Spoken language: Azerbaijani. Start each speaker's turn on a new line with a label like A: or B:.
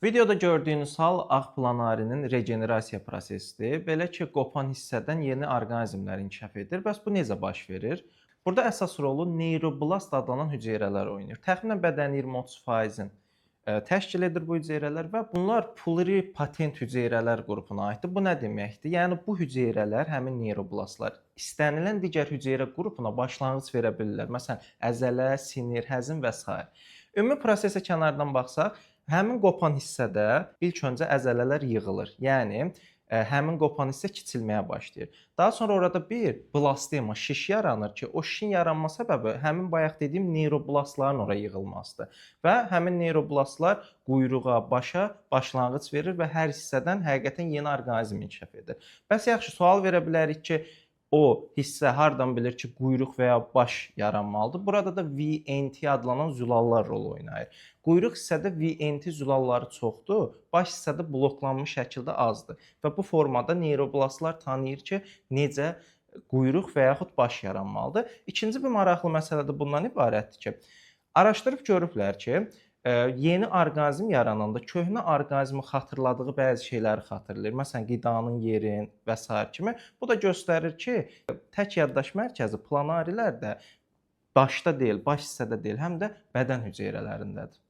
A: Videoda gördüyünüz hal ağ planarinin regenerasiya prosesidir. Belə ki, qopan hissədən yeni orqanizmlər inkişaf edir. Bəs bu necə baş verir? Burada əsas rolu neyroblast adlanan hüceyrələr oynayır. Təxminən bədənin 20-30%-in təşkil edir bu hüceyrələr və bunlar pluripotent hüceyrələr qrupuna aiddir. Bu nə deməkdir? Yəni bu hüceyrələr, həmin neyroblastlar istənilən digər hüceyrə qrupuna başlanğıc verə bilirlər. Məsələn, əzələ, sinir, həzm və s. Ümumi prosesə kənardan baxsaq, həmin qopan hissədə ilk öncə əzələlər yığılır. Yəni həmin qopan hissə kiçilməyə başlayır. Daha sonra orada bir blastema, şiş yaranır ki, o şişin yaranma səbəbi həmin bayaq dediyim neyroblastların ora yığılmasıdır. Və həmin neyroblastlar quyruğa, başa başlanğıc verir və hər hissədən həqiqətən yeni orqanizm inkişaf edir. Bəs yaxşı, sual verə bilərik ki, o hissə hardan bilir ki, quyruq və ya baş yaranmalıdır? Burada da VNT adlanan zülallar rol oynayır. Quyruq hissədə VNT zülalları çoxdur, baş hissədə bloklanmış şəkildə azdır. Və bu formada neyroblastlar tanıyır ki, necə quyruq və yaxud baş yaranmalıdır. İkinci bir maraqlı məsələ də bundan ibarətdir ki, araşdırıb görüblər ki, yeni orqanizm yarananda köhnə orqanizmin xatırladığı bəzi şeyləri xatırlayır. Məsələn, qidanın yerin və sair kimi. Bu da göstərir ki, tək yaddaş mərkəzi planarilər də daşda deyil, baş hissədə deyil, həm də bədən hüceyrələrindədir.